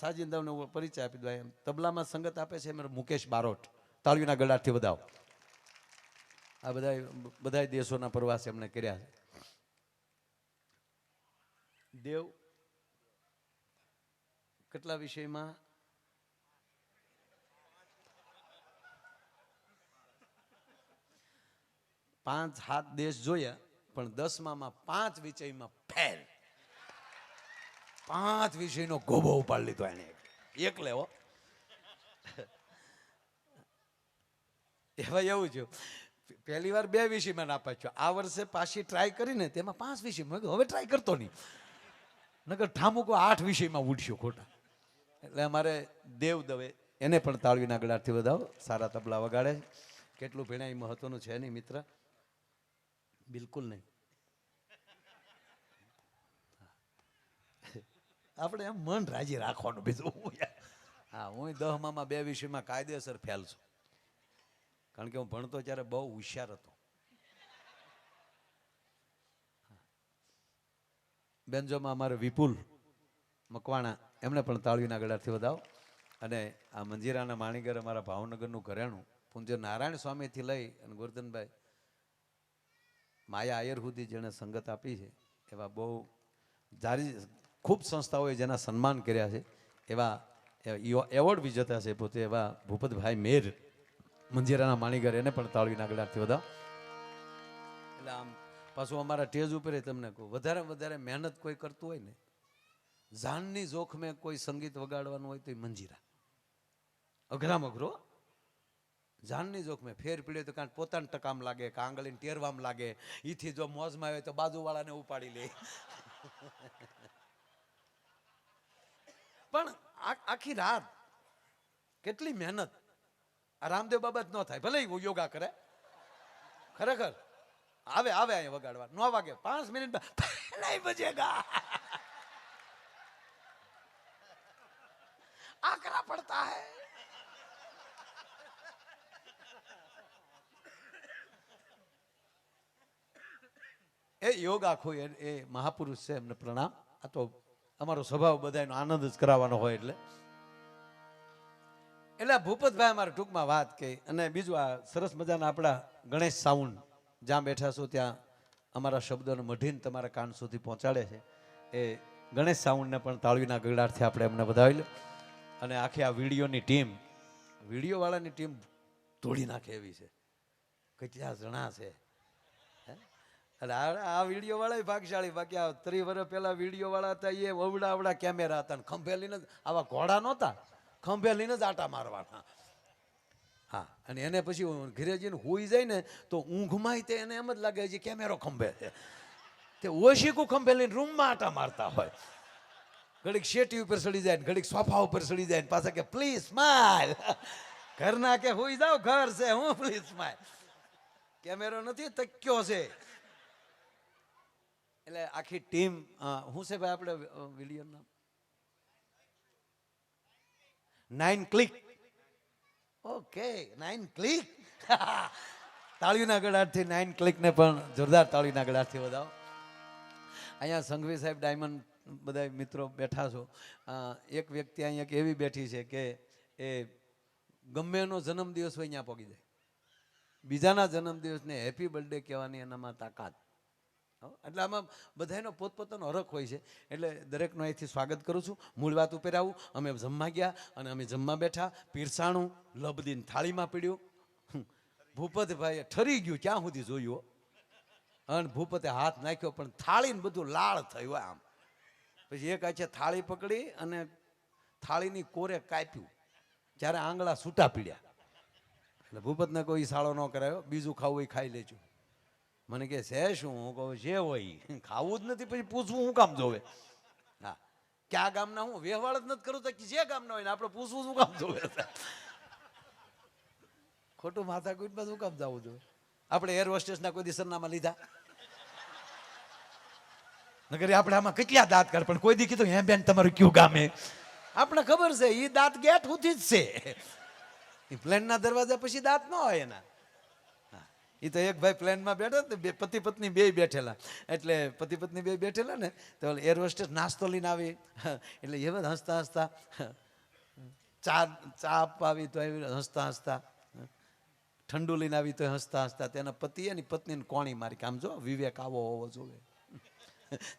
સાજિંદાનો પરિચય આપી દો. એમ તબલામાં સંગત આપે છે મારો મુકેશ બારોટ. તાળીઓના ગળાથી વધાવો. આ બધા દેશોના પ્રવાસ એમણે કર્યા છે. દેવ કેટલા વિષયમાં? 5-7 દેશ જોયા, પણ 10માં 5 વિષયમાં ફેલ. 5 વિષયનો ગોબો ઉપાડી લીધો એને એકલે. હો એવા એવું છે. પહેલી વાર 2 વિષયમાં નાપાસ છો. આ વર્ષે પાછી ટ્રાય કરીને તેમાં 5 વિષયમાં. હવે ટ્રાય કરતો નહીં, નકર ઠામુકો 8 વિષયમાં ઉડ્યો ખોટા. એટલે અમારે દેવ દવે એને પણ તાળીના ગળાથી વધાવો. સારા તબલા વગાડે. કેટલું ભેણા એ મહત્વનું છે નહીં મિત્ર, બિલકુલ નહીં. આપણે એમ મન રાજી રાખવાનું બીજું. હા, હું 10માં 2 વિષયમાં કાયદેસર ફેલ છું. કારણ કે હું ભણતો ત્યારે બહુ હોશિયાર હતો. બેન્જોમાં અમારે વિપુલ મકવાણા, એમને પણ તાળીના ગળાથી વધાવો. અને આ મંજીરાના માણીગર અમારા ભાવનગરનું ઘરેણું પૂજ્ય નારાયણ સ્વામીથી લઈ અને ગોરધનભાઈ માયા આયર સુધી જેણે સંગત આપી છે, એવા બહુ જારી ખૂબ સંસ્થાઓએ જેના સન્માન કર્યા છે, એવા એવોર્ડ વિજેતા છે પોતે એવા ભૂપતભાઈ મેર મંજીરાના માણીગર, એને પણ તાળીના ગળાથી વધાવો. એટલે આમ પાછું અમારા ટેજ ઉપર તમને કહું, વધારે મહેનત કોઈ કરતું હોય ને, જાનની જોખમે કોઈ સંગીત વગાડવાનું હોય તો એ મંજીરા અઘરામાં અઘરો. જાનની જોખમે ફેર પીડ્યો તો કાંઈ પોતાને ટકામ લાગે, કાંગળીને ટેરવામ લાગે. ઈથી જો મોજમાં આવે તો બાજુવાળાને ઉપાડી લે. પણ આખી રાત કેટલી મહેનત. આ રામદેવ બાબત ન થાય, ભલે યોગા કરે, ખરેખર આવે અહીંયા વગાડવા. 9 વાગે 5 મિનિટ નહીં બજેગા. આકરા પડતા હૈ. એ યોગ આખો એ મહાપુરુષ છે, એમને પ્રણામ. આ તો અમારો સ્વભાવ બધાનો આનંદ જ કરાવવાનો હોય એટલે ભૂપતભાઈ અમારે ટૂંકમાં વાત કહી. અને બીજું આ સરસ મજાના આપણા ગણેશ સાઉન્ડ જ્યાં બેઠા છો ત્યાં અમારા શબ્દોને મઢીને તમારા કાન સુધી પહોંચાડે છે. એ ગણેશ સાઉન્ડને પણ તાળીના ગળાથી આપણે એમને વધાવી લો. અને આખી આ વિડીયોની ટીમ, વિડીયોવાળાની ટીમ તોડી નાખે એવી છે. કેટલા જણા છે. એટલે આ વિડીયો વાળા ભાગશાળી. બાકી આ 30 વર્ષ પહેલા વિડીયો વાળા હતા એ અવડા કેમેરા હતા, ખંભે લઈને આવા ઘોડા નહોતા, ખંભે લઈને જ આટા મારવાના. હા, અને એને પછી ઘરે જઈને હોઈ જાય ને તો ઊંઘમાં તે એને એમ જ લાગે છે કેમેરો ખંભે છે. તે ઓશીકું ખંભે લઈને રૂમમાં આટા મારતા હોય. ઘડીક શેટી ઉપર સડી જાય, ઘડીક સોફા ઉપર સડી જાય, પાછા કે પ્લીઝ સ્માઈલ. ઘરના કે હોઈ જાવ, ઘર છે, હું પ્લીઝ સ્માઈલ. કેમેરો નથી, તક્યો છે. એટલે આખી ટીમ શું છે ભાઈ આપણે વિડીયો નામ 9 ક્લિક. Okay, 9 click. તાળીના ગળાથી 9 ક્લિકને પણ જોરદાર તાળીના ગળાથી વધાવો. અહીંયા સંઘવી સાહેબ ડાયમંડ બધા મિત્રો બેઠા છો. એક વ્યક્તિ અહીંયા એવી બેઠી છે કે એ ગમે એનો જન્મદિવસ હોય ત્યાં પહોંચી જાય. બીજાના જન્મદિવસને હેપી બર્થડે કહેવાની એનામાં તાકાત. એટલે આમાં બધાનો પોતપોતાનો હરખ હોય છે. એટલે દરેકનો અહીંથી સ્વાગત કરું છું. મૂળ વાત ઉપર આવું. અમે જમવા ગયા અને અમે જમવા બેઠા, પીરસાણું લબદીન થાળીમાં પીડ્યું. ભૂપતભાઈએ ઠરી ગયું ક્યાં સુધી જોયું, અને ભૂપતે હાથ નાખ્યો પણ થાળીને બધું લાળ થયું આમ. પછી એક આછે થાળી પકડી અને થાળીની કોરે કાપ્યું, ત્યારે આંગળા છૂટા પીડ્યા. એટલે ભૂપતને કોઈ સાળો ન કરાયો, બીજું ખાવું એ ખાઈ લેજો. મને કે છે શું? હું કહું જે હોય ખાવું જ નથી, પછી પૂછવું શું કામ જોવે? હા, ક્યાં ગામના હું વ્યવહાર જ નથી કરું તો જે ગામના હોય ને આપણે પૂછવું શું કામ જોવે? ખોટું માથા કુટમાં શું કામ જવું જોઈએ? આપણે એર હોસ્ટેસના કોઈ દી સરનામા લીધા નગર આપણે આમાં કેટલા દાંત કાઢ, પણ કોઈ દી કીધું હે બેન તમારું કયું ગામે? આપણે ખબર છે એ દાંત ગેટ સુધી જ છે. એ પ્લેનના દરવાજા પછી દાંત ન હોય એના. એ તો એક ભાઈ પ્લેનમાં બેઠા ને બે પતિ પત્ની બે બેઠેલા, એટલે પતિ પત્ની બે બેઠેલા ને તો એર હોસ્ટેસ નાસ્તો લઈને આવી, એટલે એવા હસતા હસતા ચા આપવા આવી તો એવી હસતા હસતા, ઠંડુ લઈને આવી તો હસતા હસતા તેના પતિએ એની પત્નીને કોણી મારી કે આમ જો વિવેક આવો હોવો જોઈએ.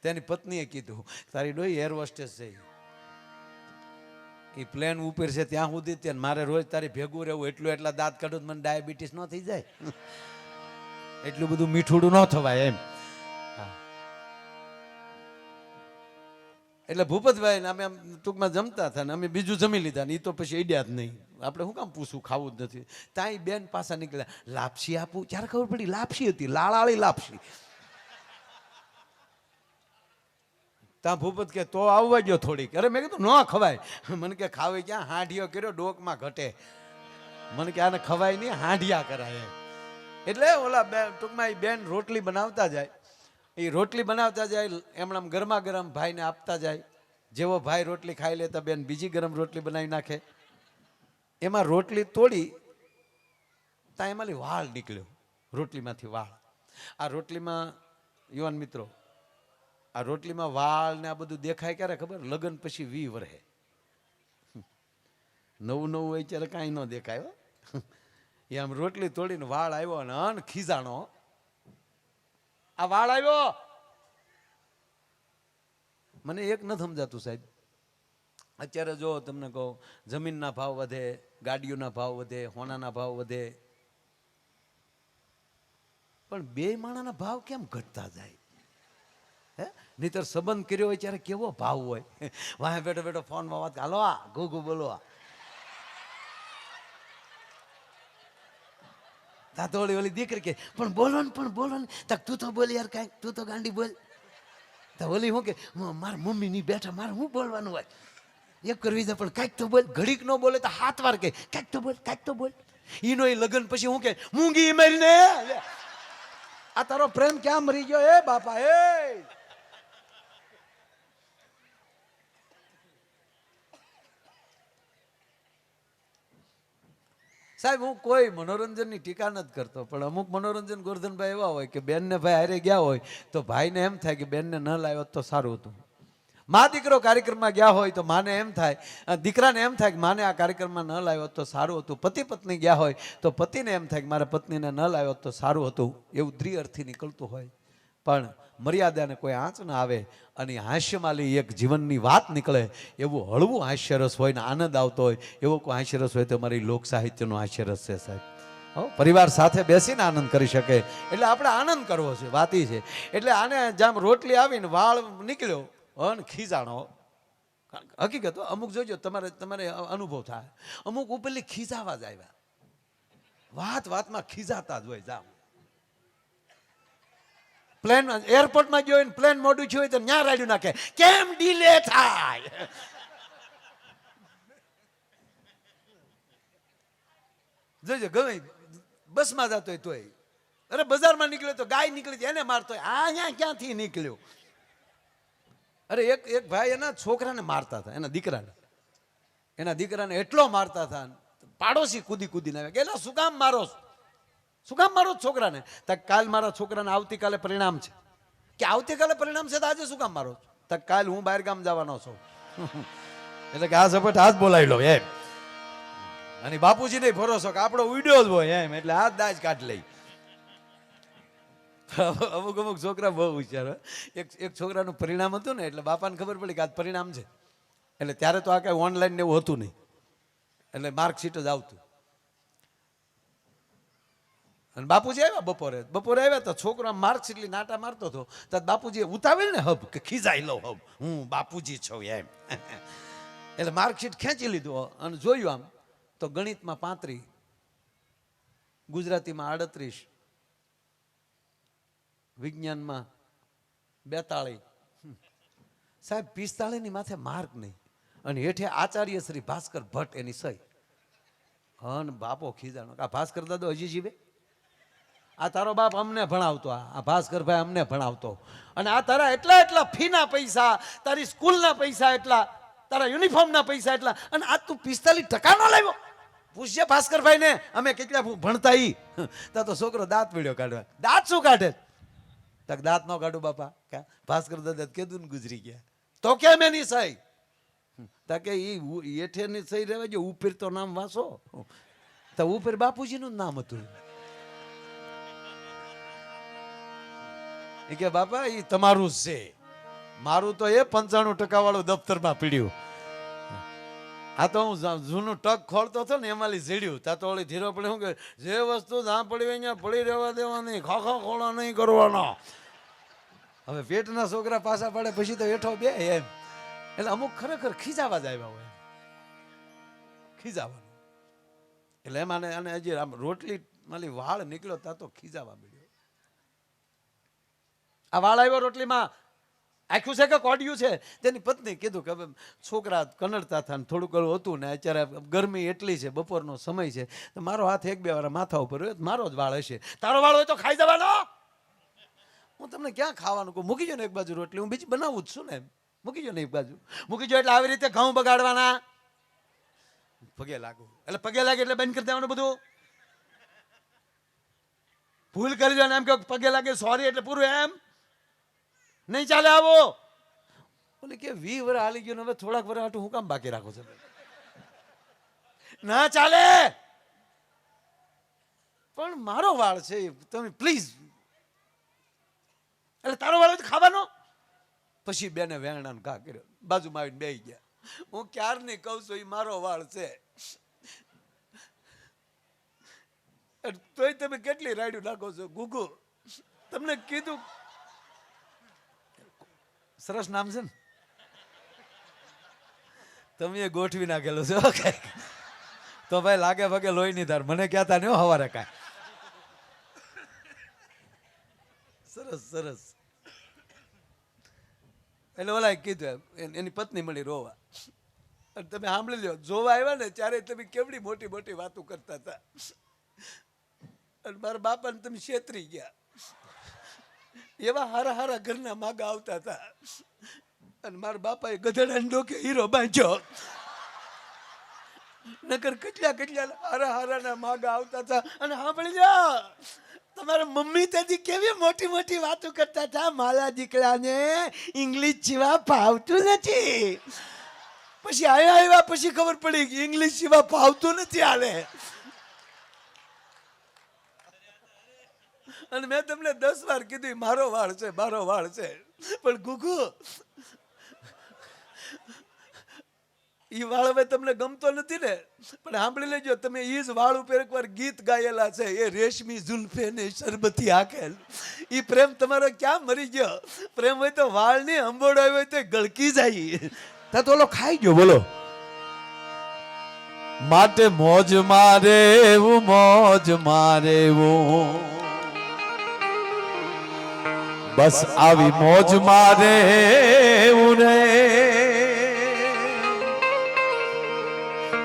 તેની પત્નીએ કીધું તારી ડોઈ એર હોસ્ટેસ છે, એ પ્લેન ઉપર છે ત્યાં સુધી ત્યાં મારે રોજ તારી ભેગું રહેવું, એટલા દાંત કાઢું મને ડાયાબિટીસ ન થઈ જાય, એટલું બધું મીઠુડું ન થવાય એમ. એટલે ભૂપતભાઈ ને અમે ટૂંકમાં જમતા હતા ને અમે બીજું જમી લીધા ને એ તો પછી અડ્યા જ નહીં, આપણે શું કામ પૂછવું, ખાવું જ નથી. ત્યાં બેન પાછા નીકળ્યા, લાપસી આપું, ત્યારે ખબર પડી લાપસી હતી, લાળાળી લાપસી. ત્યાં ભૂપત કે તો આવવા ગયો થોડીક, અરે મેં કીધું ન ખવાય, મને કે ખાવી ક્યાં, હાંઢિયો કર્યો ડોકમાં ઘટે, મને કે આને ખવાય નહીં હાંઢિયા કરાય. એટલે ઓલા ટૂંકમાં એ બેન રોટલી બનાવતા જાય, એ રોટલી બનાવતા જાય એમણામ ગરમા ગરમ ભાઈને આપતા જાય, જેવો ભાઈ રોટલી ખાઈ લેતા બેન બીજી ગરમ રોટલી બનાવી નાખે, એમાં રોટલી તોડી ત્યાં એમાંથી વાળ નીકળ્યો, રોટલીમાંથી વાળ. આ રોટલીમાં યુવાન મિત્રો, આ રોટલીમાં વાળ ને આ બધું દેખાય ક્યારે ખબર, લગ્ન પછી 20 વર્ષે. નવું હોય ત્યારે કાંઈ ન દેખાય. એ આમ રોટલી તોડીને વાળ આવ્યો અને અન ખીજાણો, આ વાળ આવ્યો. મને એક ન સમજાતું સાહેબ, અત્યારે જો તમને કહું જમીનના ભાવ વધે, ગાડીઓના ભાવ વધે, હોનાના ભાવ વધે, પણ બે માણાના ભાવ કેમ ઘટતા જાય? હે, નહીતર સંબંધ કર્યો હોય ત્યારે કેવો ભાવ હોય, વાહે બેઠો બેઠો ફોનમાં વાત, હાલો આ ઘુ બોલો આ તાતોળી ઓલી દીકરી કે પણ બોલો ને તક તું તો બોલ યાર, કાંઈક તું તો ગાંડી બોલ. તો ઓલી હું કે મારા મમ્મી ની બેઠા મારે હું બોલવાનું હોય, એક કરવી છે પણ કાંઈક તો બોલ, ઘડીક ન બોલે તો 7 વાર કે કાંઈક તો બોલ. ઈનો એ લગ્ન પછી હું કે મૂંગી મેલ ને આ તારો પ્રેમ ક્યાં મરી ગયો એ બાપા એ. સાહેબ હું કોઈ મનોરંજનની ટીકા નથી કરતો, પણ અમુક મનોરંજન ગોરધનભાઈ એવા હોય કે બેનને ભાઈ હારે ગયા હોય તો ભાઈને એમ થાય કે બેનને ન લાવ્યો તો સારું હતું. મા દીકરો કાર્યક્રમમાં ગયા હોય તો માને એમ થાય, દીકરાને એમ થાય કે માને આ કાર્યક્રમમાં ન લાવ્યો તો સારું હતું. પતિ પત્ની ગયા હોય તો પતિને એમ થાય કે મારા પત્નીને ન લાવ્યો તો સારું હતું. એવું દ્વિઅર્થી નીકળતું હોય, પણ મર્યાદાને કોઈ આંચ ના આવે અને હાસ્યમાલી એક જીવનની વાત નીકળે એવું હળવું હાસ્યરસ હોય ને આનંદ આવતો હોય એવો કોઈ હાસ્યરસ હોય તો અમારી લોક સાહિત્યનો હાસ્યરસ છે સાહેબ. પરિવાર સાથે બેસીને આનંદ કરી શકે એટલે આપણે આનંદ કરવો છે, વાત એ છે. એટલે આને જેમ રોટલી આવીને વાળ નીકળ્યો અને ખીજાણો, હકીકત અમુક જોજો તમારે અનુભવ થાય, અમુક ઉપરલી ખીજાવા જ આવ્યા, વાતમાં ખીજાતા જ હોય. જાવ પ્લેન એરપોર્ટમાં ગયો ને પ્લેન મોડું થયું હોય તો ન્યા રાડ્યું નાખે, કેમ ડીલે થાય. જોજો ગમે બસમાં જતો હોય તોય, અરે બજારમાં નીકળ્યો તો ગાય નીકળી એને મારતો હોય, આ અહીંયા ક્યાંથી નીકળ્યો. અરે એક ભાઈ એના છોકરાને મારતા હતા, એના દીકરાને એટલો મારતા હતા, પાડોશી કૂદીને આવ્યા કે શું કામ મારો છોકરાને? કાલ મારા છોકરાને આવતીકાલે પરિણામ છે. કે આવતીકાલે પરિણામ છે તો આજે શું કામ મારો? કાલ હું બહાર ગામ જવાનો છું. એટલે કે આ ઝપટ હાથ બોલાવી લો એમ, અને બાપુજી ને ભરોસો કે આપણો ઉડ્યો જ હોય એમ, એટલે હાથ દાજ કાઢ લઈ. અમુક છોકરા બહુ હોશિયાર હોય. એક છોકરાનું પરિણામ હતું ને, એટલે બાપાને ખબર પડી કે આ પરિણામ છે, એટલે ત્યારે તો આ કઈ ઓનલાઈન ને એવું હતું નહીં, એટલે માર્કશીટ જ આવતું. અને બાપુજી આવ્યા બપોરે આવ્યા તો છોકરો માર્કશીટ લઈ નાટા મારતો હતો, તો બાપુજી ઉતાવેલ ને હબ કે ખીજાઈ લો હબ હું બાપુજી છું એમ. એટલે માર્કશીટ ખેંચી લીધું અને જોયું આમ તો ગણિતમાં 35, ગુજરાતીમાં 38, વિજ્ઞાનમાં 42. સાહેબ 45 ની માથે માર્ક નહીં, અને હેઠે આચાર્ય શ્રી ભાસ્કર ભટ્ટ એની સહી. હન બાપો ખીજાણો, આ ભાસ્કર દાદો હજી જીવે? આ તારો બાપ અમને ભણાવતો, આ ભાસ્કરભાઈ અમને ભણાવતો, અને આ તારા એટલા ફીના પૈસા, તારી સ્કૂલના પૈસા એટલા, તારા યુનિફોર્મના પૈસા એટલા, અને આ તું 45% લાવ્યો. પૂછ્યા ભાસ્કરભાઈ ને અમે કેટલા ભણતા ઈ તા તો છોકરો દાંત વીડ્યો કાઢવા. દાંત શું કાઢે? તક દાંત નો કાઢું બાપા. ભાસ્કર દાદા કીધું ને ગુજરી ગયા. તો કેમ એની સહી? તાકે ઈ એઠે ની સહી રહેવા જો, ઉપર તો નામ વાંચો. તો ઉપર બાપુજી નું નામ હતું. એ કે બાપા ઈ તમારું જ છે, મારું તો એ 95% વાળું દફતરમાં પીડ્યું. આ તો હું જૂનું ટક ખોલતો હતો ને એમાં ઝીડ્યું. તા તો ઓલી ધીરો પડે, શું કે જે વસ્તુ જ્યાં પડી હોય અહીંયા પડી રહેવા દેવાની, ખાખા ખોળા નહીં કરવાનો. હવે પેટના છોકરા પાછા પડે પછી તો હેઠો બે એમ. એટલે અમુક ખરેખર ખીજાવા જ આવ્યા હોય, ખીજાવાનું. એટલે એમાં અને હજી આમ રોટલી માલી વાળ નીકળ્યો તા તો ખીજાવા મળ્યો. આ વાળ આવ્યો રોટલીમાં, આખું છે કે કોડિયું છે? તેની પત્ની કીધું કે છોકરા કનડતા હતા ને થોડું ઘણું હતું ને અત્યારે ગરમી એટલી છે, બપોરનો સમય છે, તો મારો હાથ એક બે વાર માથા ઉપર હોય, મારો જ વાળ હશે. તારો વાળ હોય તો ખાઈ જવાનો. હું તમને ક્યાં ખાવાનું કહું? મૂકી જો ને એક બાજુ રોટલી, હું બીજી બનાવું જ છું ને. મૂકી જો ને એક બાજુ, મૂકી જો. એટલે આવી રીતે ઘઉં બગાડવાના. પગે લાગુ એટલે પગે લાગે એટલે બંધ કરી દેવાનું બધું. ભૂલ કરી દો ને એમ કે પગે લાગે સોરી એટલે પૂરું, એમ નહીં ચાલે. આવો બોલે કે 20 વર્ષ હાલી ગયો, હવે થોડાક વર્ષ હાટું હું કામ બાકી રાખો છો? ના ચાલે. પણ મારો વાળ છે, તમે પ્લીઝ. એટલે તારો વાળ ખાવાનો. પછી બેને વેણા ઘા કર્યો, બાજુમાં આવીને બેસી ગયા. હું ક્યારની કહું છું એ મારો વાળ છે, તોય તમે કેટલી રાડ્યું નાખો છો. ગુગુ તમને કીધું, સરસ નામ છે ને, તમે ગોઠવી નાખેલું છે. ઓકે તો ભાઈ લાગે ભાગે લોહી નહીં તાર, મને કહેતા નહીં હવારે કાંઈ. સરસ સરસ. એટલે ઓલા કીધું એની પત્ની મળી રોવા. અને તમે સાંભળી લો, જોવા આવ્યા ને ત્યારે તમે કેવડી મોટી મોટી વાતો કરતા હતા. અને મારા બાપાને તમે છેતરી ગયા. એવા હારા હારા ઘરના માગા આવતા હતા, અને મારા બાપાએ ગધેડાને ડોકે હીરો બાંધ્યો. નકર કેટલા કેટલા હારા હારાના માગા આવતા હતા. અને સાંભળી જા, તમારા મમ્મી તેથી કેવી મોટી મોટી વાતો કરતા હતા, મારા દીકરાને ઇંગ્લિશ સિવા ફાવતું નથી. પછી આવ્યા પછી ખબર પડી કે ઇંગ્લિશ સિવા ફાવતું નથી આને. અને મેં તમને 10 વાર કીધું મારો વાળ છે, મારો વાળ છે. પણ ગુગુ ઈ વાળ હવે તમને ગમતો નથી ને, પણ સાંભળી લેજો, તમે ઈ જ વાળ ઉપર એકવાર ગીત ગાયેલા છે, એ રેશમી ઝુલ્ફે ને શરબતી આંખેલ. ઈ પ્રેમ તમારો ક્યાં મરી ગયો? પ્રેમ હોય તો વાળ ની અંબોડો હોય તો ગળકી જાય. તા તો ઓલો ખાઈ ગયો. બોલો માટે મોજ મારે એવું, મોજ મારે એવું, બસ આવી મોજ મારે એવું રે.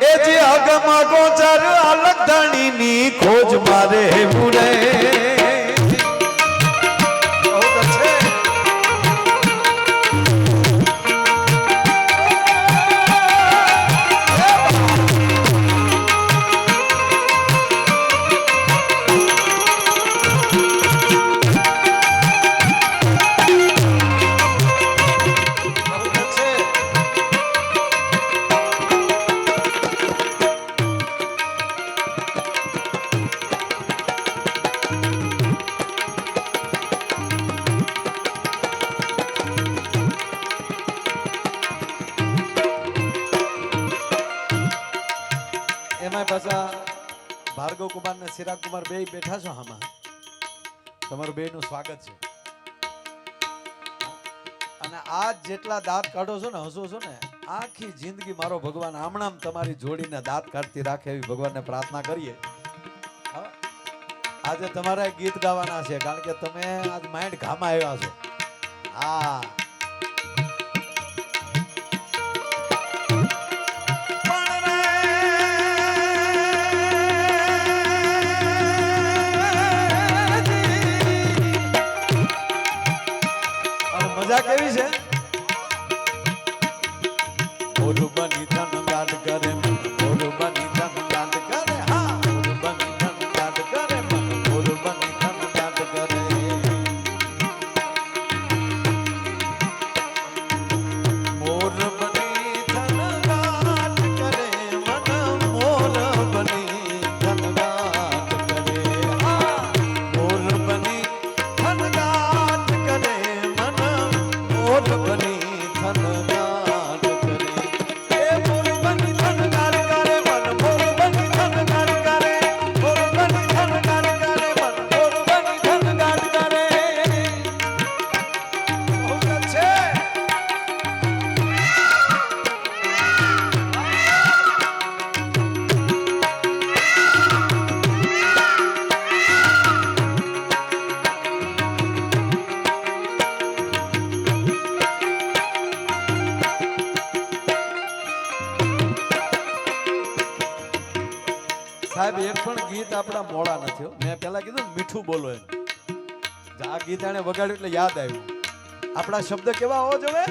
એ જે અગમા ગોચર અલગ ધણી ની ખોજ મારે એવું રે. ભાર્ગવ કુમાર ને ચિરાગ કુમાર બે બેઠા છો આમાં, તમારું બે નું સ્વાગત છે. અને આજ જેટલા દાંત કાઢો છો ને, હસો છો ને, આખી જિંદગી મારો ભગવાન આમણામ તમારી જોડીને દાંત કાઢતી રાખે એવી ભગવાનને પ્રાર્થના કરીએ. આજે તમારે ગીત ગાવાના છે, કારણ કે તમે આજ માઇન્ડ ઘામાં આવ્યા છો. હા મજા કેવી છે? ઓરું બની ધન ગાંડ કરે, ઓરું બની ધન ગાંડ કરે. સાહેબ એક પણ ગીત આપણા મોડા નથી. મેં પેલા કીધું ને મીઠું બોલો એમ. આ ગીત આને વગાડ્યું એટલે યાદ આવ્યું. આપણા શબ્દ કેવા હોવા જોઈએ?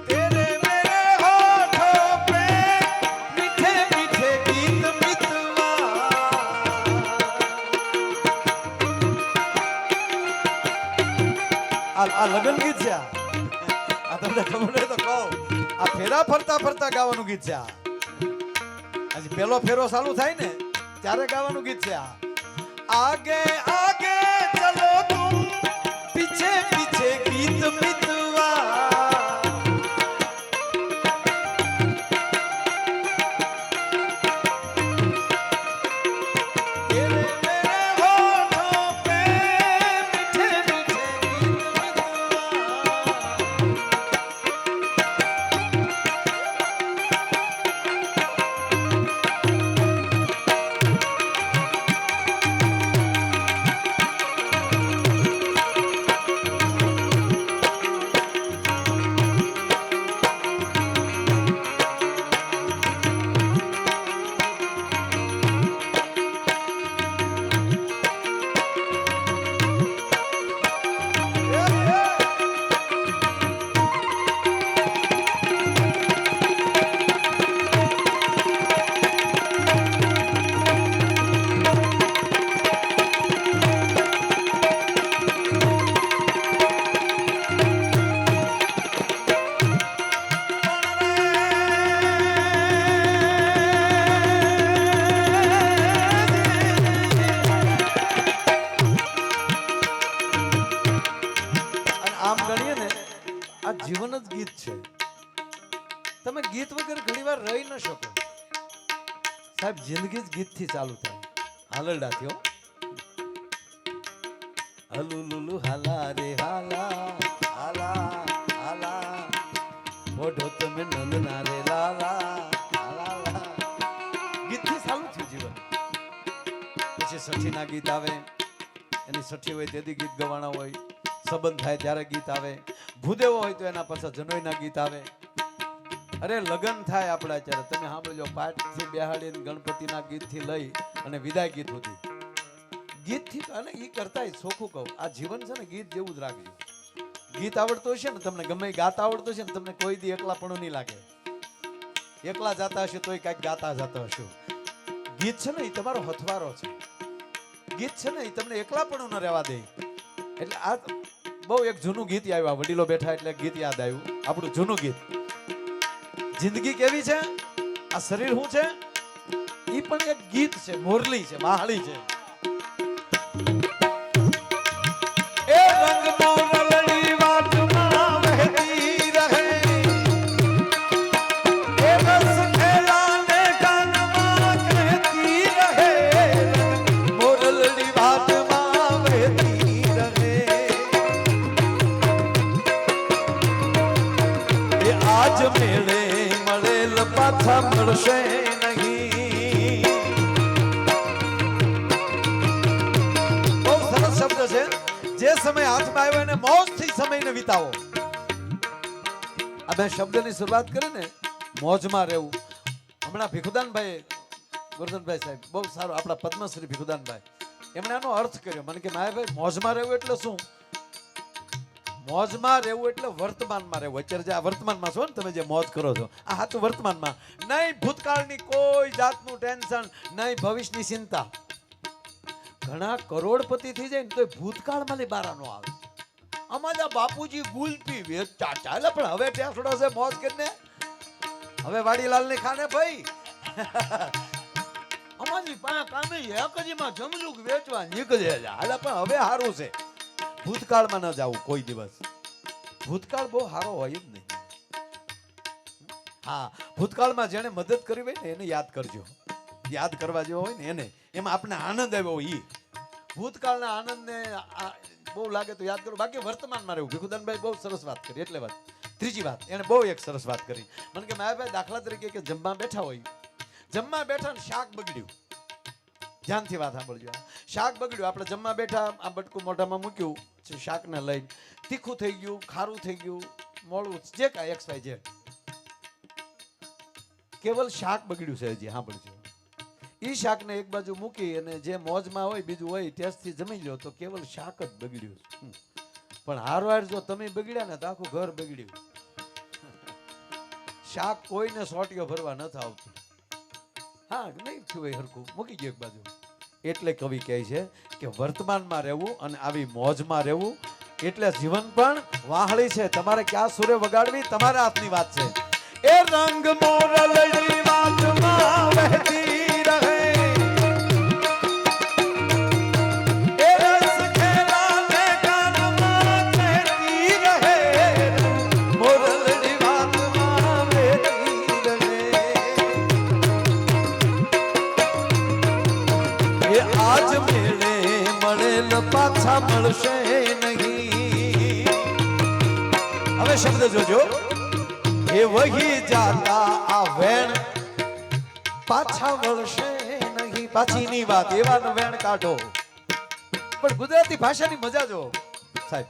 તેરે મેરે હોઠો પે મીઠે મીઠે ગીત મિતવા. આ લગન ગીત છે. આ તમને ખબર નહીં તો કહો, આ ફેરા ફરતા ફરતા ગાવાનું ગીત છે. આજે પેલો ફેરો ચાલુ થાય ને ત્યારે ગાવાનું ગીત છે. આગે આગે ચલો તુમ પીછે પીછે ગીત મિતવા. તેરે મેરે હોઠો પે મીઠે મીઠે ગીત આમ ગણીએ ને આ જીવન જ ગીત છે. તમે ગીત વગર ઘણીવાર રહી ન શકો સાહેબ. જિંદગી જ ગીતથી ચાલુ થાય. હાલરડાથી હો. હલુલુલુ હાલા રે હાલા હાલા હાલા મોઢો તમે નંદના રે લાલા હાલા. ગીતથી ચાલુ થયું જીવન. પછી સઠીના ગીત આવે, એની સઠી હોય તેથી ગીત ગવાના હોય. સંબંધ થાય ત્યારે ગીત આવે. ભૂદેવો હોય તો એના પાછા જનોઈના ગીત આવે. અરે લગ્ન થાય આપણા અત્યારે તમે સાંભળજો, પાઠથી બેહાડીને ગણપતિના ગીતથી લઈ અને વિદાય ગીત સુધી ગીતથી. અને એ કરતા ચોખ્ખું કહું, આ જીવન છે ને ગીત જેવું જ રાખજો. ગીત આવડતું હશે ને તમને, ગમે ગાતા આવડતું હશે ને તમને કોઈ દી એકલાપણું નહીં લાગે. એકલા જાતા હશે તોય કાંઈક ગાતા જતા હશો. ગીત છે ને એ તમારો હથવારો છે. ગીત છે ને એ તમને એકલાપણું ન રહેવા દે. એટલે આ બહુ એક જૂનું ગીત આવ્યું. વડીલો બેઠા એટલે ગીત યાદ આવ્યું. આપણું જૂનું ગીત. જિંદગી કેવી છે, આ શરીર શું છે, એ પણ એક ગીત છે. મોરલી છે, માહળી છે. એ રંગ મોરલી વાટમાં વહેતી રહે, એ રસ ખેલાને કાનમાં કહેતી રહે. રંગ મોરલી વાટમાં વહેતી રહે. એ આજ મેળે મળેલ પાછા મળશે નહીં. બહુ સરસ શબ્દ છે. જે સમય હાથમાં આવ્યો એને મોજથી સમયને વિતાવો. આ બે શબ્દની શરૂઆત કરી ને, મોજમાં રહેવું. હમણાં ભીખુદાનભાઈ ગોરધનભાઈ સાહેબ બહુ સારું, આપણા પદ્મશ્રી ભીખુદાનભાઈ, એમણે આનો અર્થ કર્યો. મને કે માયાભાઈ મોજમાં રહેવું એટલે શું? મોજમાં રહેવું એટલે વર્તમાનમાં રહેવું. અત્યારે જે આ વર્તમાનમાં છો ને તમે, જે મોજ કરો છો, આ હાથું વર્તમાનમાં. નહીં ભૂતકાળની કોઈ જાતનું ટેન્શન, નહીં ભવિષ્યની ચિંતા. ઘણા કરોડપતિ થઈ જાય ને તો ભૂતકાળમાં બારા નો આવે. અમારા બાપુજી ગુલપી વેચતા ચાલે, પણ હવે ટેસડો છે મોજ કરીને. હવે વાડીલાલ ની ખાને ભાઈ અમારી પાંચ કામે એકજીમાં જમલુક વેચવા નીકળે છે. હાલે પણ હવે સારું છે. ભૂતકાળમાં ન જાવું કોઈ દિવસ. ભૂતકાળ બહુ સારો હોય જ નહીં. હા, ભૂતકાળમાં જેને મદદ કરી હોય ને એને યાદ કરજો. યાદ કરવા જેવો હોય ને એને, એમાં આપણે આનંદ આવ્યો હોય. ભૂતકાળના આનંદને બહુ લાગે તો યાદ કરો, બાકી વર્તમાનમાં રહેવું. ભીખુદાનભાઈ બહુ સરસ વાત કરી. એટલે વાત ત્રીજી વાત એને બહુ એક સરસ વાત કરી. મને કે માયાભાઈ દાખલા તરીકે કે જમવા બેઠા હોય, જમવા બેઠા ને શાક બગડ્યું. ધ્યાનથી વાત સાંભળજો. શાક બગડ્યું, આપણે જમવા બેઠા, આ બટકું મોઢામાં મૂક્યું, શાકને લઈને તીખું થઈ ગયું, ખારું થઈ ગયું, મોળું, જે કાંઈ એક્સ વાય ઝેડ, કેવલ શાક બગડ્યું છે. હજી સાંભળજો, ઈ શાકને એક બાજુ મૂકી અને જે મોજમાં હોય બીજું હોય ટેસ્ટથી જમી લ્યો તો કેવલ શાક જ બગડ્યું. પણ હારવાર જો તમે બગડ્યા ને તો આખું ઘર બગડ્યું. શાક કોઈને સોટીઓ ભરવા નથી આવતું. હા નહીં થયું હોય હરખું મૂકી ગયો એક બાજુ. એટલે કવિ કહે છે કે વર્તમાનમાં રહેવું અને આવી મોજમાં રહેવું એટલે જીવન પણ વાહળી છે. તમારે ક્યાં સુરે વગાડવી તમારા હાથની વાત છે. એ રંગ મોરલડી વાતમાં વહેતી રહે, એ રસ ખેલાને કાનમાં કહેતી રહે, મોરલડી વાતમાં વહેતી રહે. એ આજ મેળે મળેલ પાછા મળશે નહીં. હવે શબ્દ જોજો. એ વહી જાતા આ વેણ પાછા વળશે નહીં. પાછીની વાત એવાનો વેણ કાઢો. પણ ગુજરાતી ભાષાની મજા જો સાહેબ.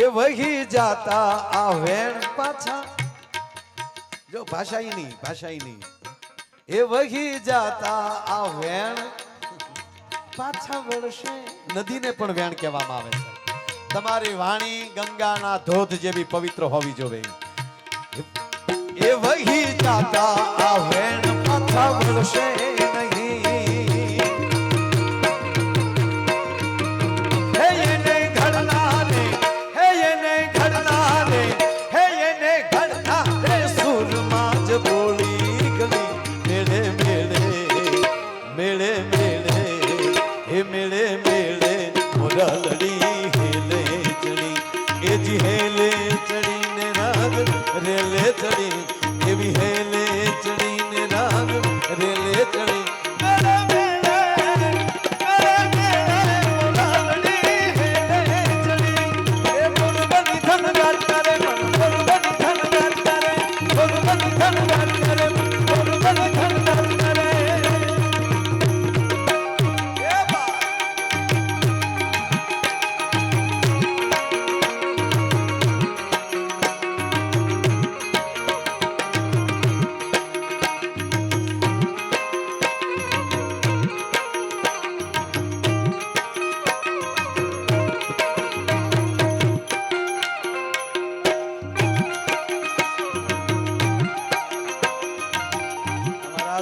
એ વહી જાતા આ વેણ પાછા, જો ભાષા નહીં. એ વહી જાતા આ વેણ પાછા વળશે. નદીને પણ વેણ કહેવામાં આવે છે. તમારી વાણી ગંગાના ધોધ જેવી પવિત્ર હોવી જોઈએ. એ વહી જાતા આ વેણ પાછા વળશે નહીં. હે એને ઘડનારે, હે એને ઘડનારે, હે એને ઘડનારે સુરમાં જ બોલી ગલી. મેળે મેળે મેળે મેળે હે મેળે મેળે મોરલડી હેલે ચડી. એ જી હેલે ચડીને રાગ રેલે ચડી, એવી હેલે ચડીને રાગ રેલે ચડી.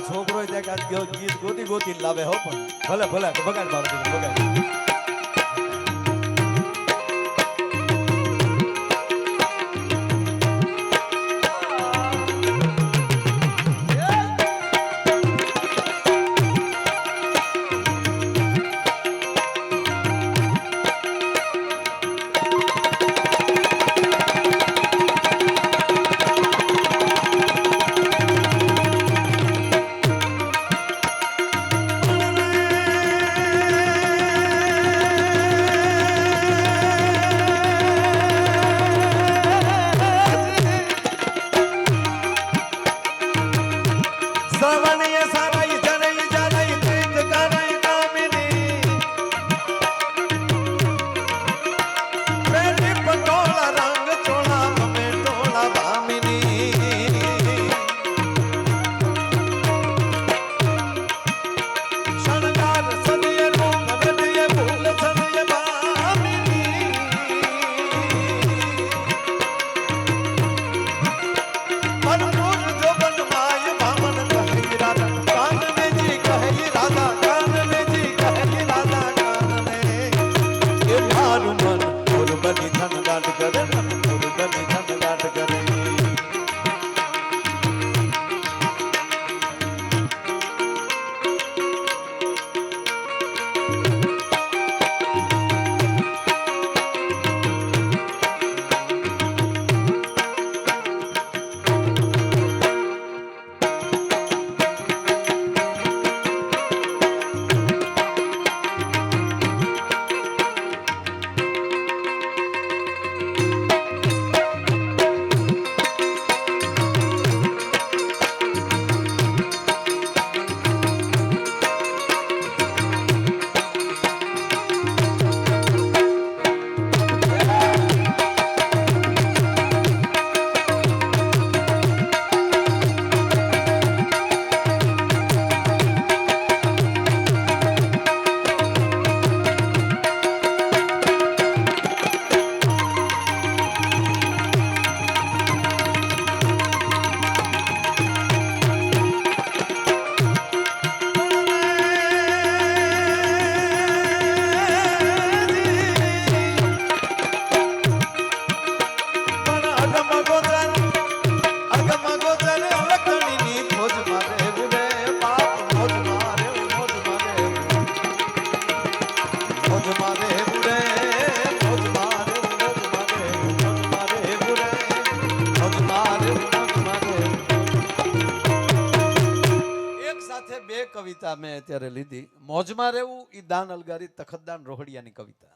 છોકરો ગીત ગોતી લાવે હો, પણ ભલે બગાડ મારો બગાડ. કવિતા મેં અત્યારે લીધી. મોજમાં રહેવું એ દાન અલગારી તખતદાન રોહડિયાની કવિતા.